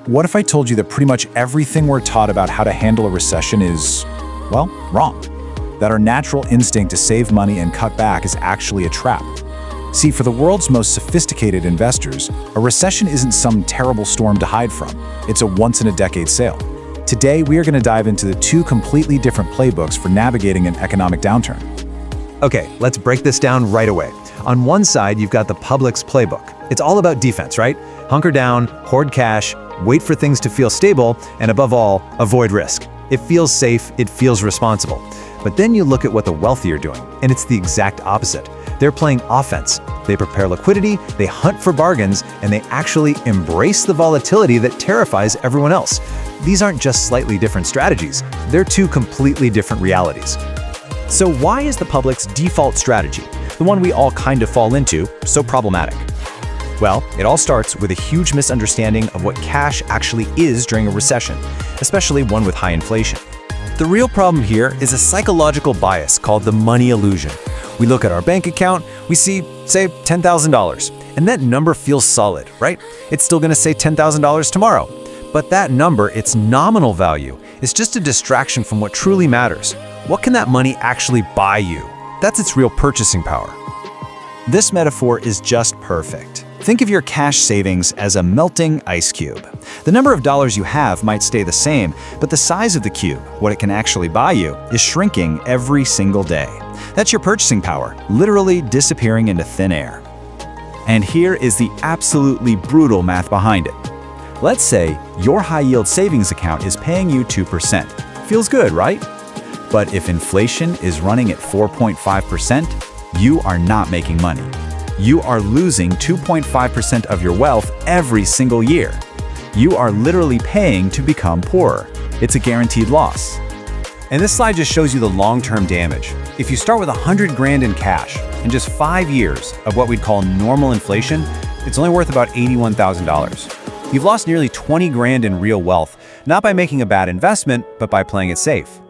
What if I told you that pretty much everything we're taught about how to handle a recession is, well, wrong? That our natural instinct to save money and cut back is actually a trap. See, for the world's most sophisticated investors, a recession isn't some terrible storm to hide from. It's a once-in-a-decade sale. Today, we are going to dive into the two completely different playbooks for navigating an economic downturn. Okay, let's break this down right away. On one side, you've got the public's playbook. It's all about defense, right? Hunker down, hoard cash, wait for things to feel stable, and above all, avoid risk. It feels safe, it feels responsible. But then you look at what the wealthy are doing, and it's the exact opposite. They're playing offense. They prepare liquidity, they hunt for bargains, and they actually embrace the volatility that terrifies everyone else. These aren't just slightly different strategies, they're two completely different realities. So why is the public's default strategy, the one we all kind of fall into, so problematic? Well, it all starts with a huge misunderstanding of what cash actually is during a recession, especially one with high inflation. The real problem here is a psychological bias called the money illusion. We look at our bank account, we see, say, $10,000, and that number feels solid, right? It's still going to say $10,000 tomorrow. But that number, its nominal value, is just a distraction from what truly matters. What can that money actually buy you? That's its real purchasing power. This metaphor is just perfect. Think of your cash savings as a melting ice cube. The number of dollars you have might stay the same, but the size of the cube, what it can actually buy you, is shrinking every single day. That's your purchasing power, literally disappearing into thin air. And here is the absolutely brutal math behind it. Let's say your high-yield savings account is paying you 2%. Feels good, right? But if inflation is running at 4.5%, you are not making money. You are losing 2.5% of your wealth every single year. You are literally paying to become poorer. It's a guaranteed loss. And this slide just shows you the long-term damage. If you start with 100 grand in cash, in just 5 years of what we'd call normal inflation, it's only worth about $81,000. You've lost nearly 20 grand in real wealth, not by making a bad investment, but by playing it safe.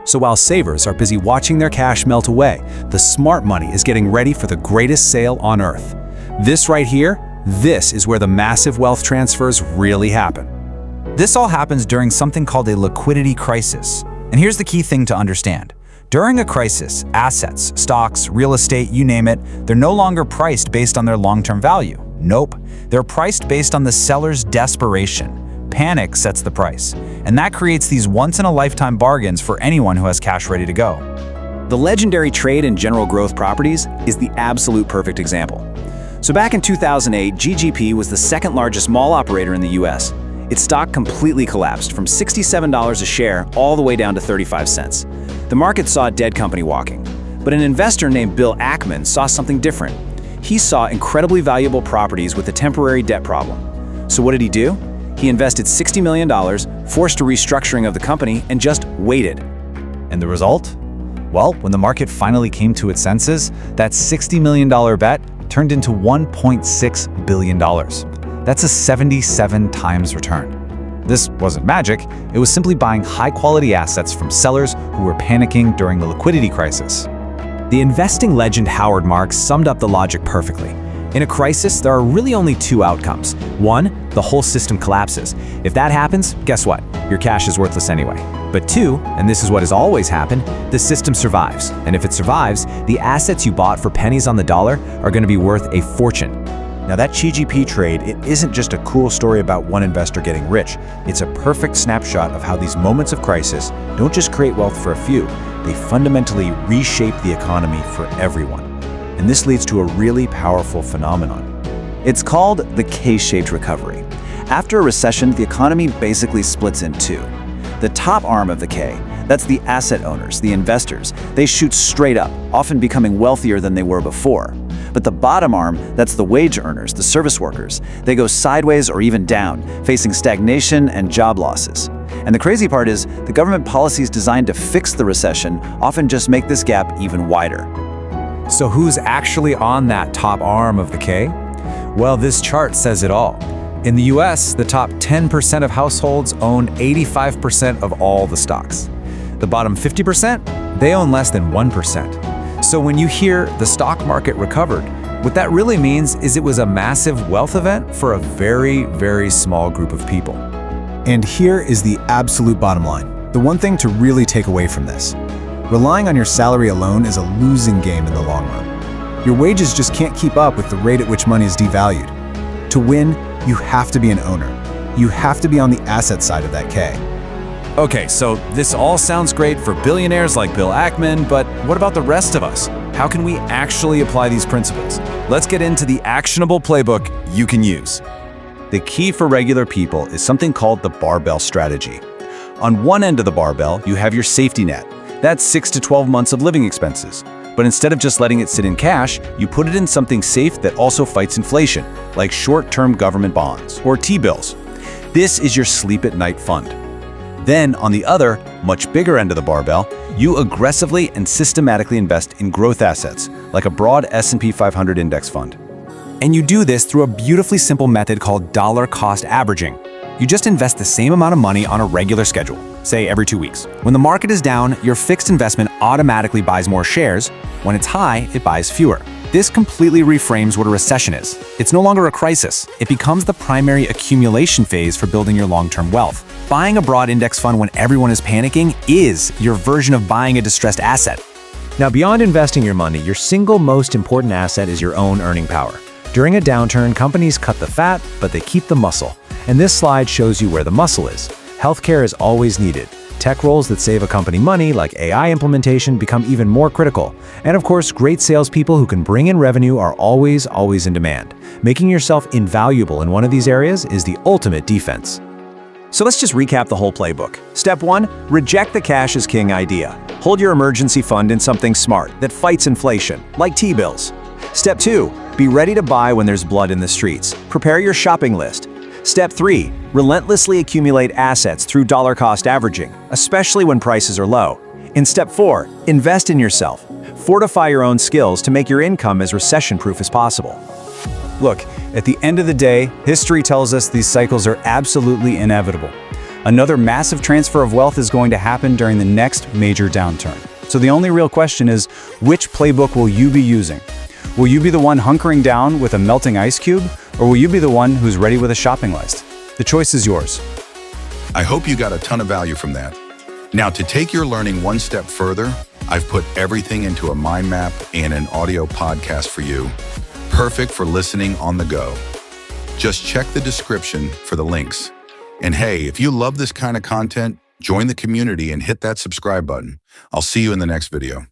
So while savers are busy watching their cash melt away, the smart money is getting ready for the greatest sale on earth. This right here, this is where the massive wealth transfers really happen. This all happens during something called a liquidity crisis. And here's the key thing to understand. During a crisis, assets, stocks, real estate, you name it, they're no longer priced based on their long-term value. Nope. They're priced based on the seller's desperation. Panic sets the price, and that creates these once-in-a-lifetime bargains for anyone who has cash ready to go. The legendary trade in general growth properties is the absolute perfect example. So back in 2008, GGP was the second largest mall operator in the US. Its stock completely collapsed from $67 a share all the way down to 35 cents. The market saw a dead company walking, but an investor named Bill Ackman saw something different. He saw incredibly valuable properties with a temporary debt problem. So what did he do? He invested $60 million, forced a restructuring of the company, and just waited. And the result? Well, when the market finally came to its senses, that $60 million bet turned into $1.6 billion. That's a 77 times return. This wasn't magic, it was simply buying high-quality assets from sellers who were panicking during the liquidity crisis. The investing legend Howard Marks summed up the logic perfectly. In a crisis, there are really only two outcomes. One, the whole system collapses. If that happens, guess what? Your cash is worthless anyway. But two, and this is what has always happened, the system survives. And if it survives, the assets you bought for pennies on the dollar are going to be worth a fortune. Now that GGP trade, it isn't just a cool story about one investor getting rich. It's a perfect snapshot of how these moments of crisis don't just create wealth for a few, they fundamentally reshape the economy for everyone. And this leads to a really powerful phenomenon. It's called the K-shaped recovery. After a recession, the economy basically splits in two. The top arm of the K, that's the asset owners, the investors, they shoot straight up, often becoming wealthier than they were before. But the bottom arm, that's the wage earners, the service workers, they go sideways or even down, facing stagnation and job losses. And the crazy part is, the government policies designed to fix the recession often just make this gap even wider. So who's actually on that top arm of the K? Well, this chart says it all. In the US, the top 10% of households own 85% of all the stocks. The bottom 50%, they own less than 1%. So when you hear the stock market recovered, What that really means is it was a massive wealth event for a very, very small group of people. And here is the absolute bottom line. The one thing to really take away from this. Relying on your salary alone is a losing game in the long run. Your wages just can't keep up with the rate at which money is devalued. To win, you have to be an owner. You have to be on the asset side of that K. Okay, so this all sounds great for billionaires like Bill Ackman, but what about the rest of us? How can we actually apply these principles? Let's get into the actionable playbook you can use. The key for regular people is something called the barbell strategy. On one end of the barbell, you have your safety net. That's 6 to 12 months of living expenses. But instead of just letting it sit in cash, you put it in something safe that also fights inflation, like short-term government bonds or T-bills. This is your sleep at night fund. Then, on the other, much bigger end of the barbell, you aggressively and systematically invest in growth assets, like a broad S&P 500 index fund. And you do this through a beautifully simple method called dollar cost averaging. You just invest the same amount of money on a regular schedule, say every 2 weeks. When the market is down, your fixed investment automatically buys more shares. When it's high, it buys fewer. This completely reframes what a recession is. It's no longer a crisis. It becomes the primary accumulation phase for building your long-term wealth. Buying a broad index fund when everyone is panicking is your version of buying a distressed asset. Now, beyond investing your money, your single most important asset is your own earning power. During a downturn, companies cut the fat, but they keep the muscle. And this slide shows you where the muscle is. Healthcare is always needed. Tech roles that save a company money, like AI implementation, become even more critical. And of course, great salespeople who can bring in revenue are always in demand. Making yourself invaluable in one of these areas is the ultimate defense. So let's just recap the whole playbook. Step 1, reject the cash is king idea. Hold your emergency fund in something smart that fights inflation, like T-bills. Step 2, be ready to buy when there's blood in the streets. Prepare your shopping list. Step 3, relentlessly accumulate assets through dollar cost averaging, especially when prices are low. In Step 4, invest in yourself. Fortify your own skills to make your income as recession-proof as possible. Look, at the end of the day, history tells us these cycles are absolutely inevitable. Another massive transfer of wealth is going to happen during the next major downturn. So the only real question is, which playbook will you be using? Will you be the one hunkering down with a melting ice cube, or will you be the one who's ready with a shopping list? The choice is yours. I hope you got a ton of value from that. Now, to take your learning one step further, I've put everything into a mind map and an audio podcast for you, perfect for listening on the go. Just check the description for the links. And hey, if you love this kind of content, join the community and hit that subscribe button. I'll see you in the next video.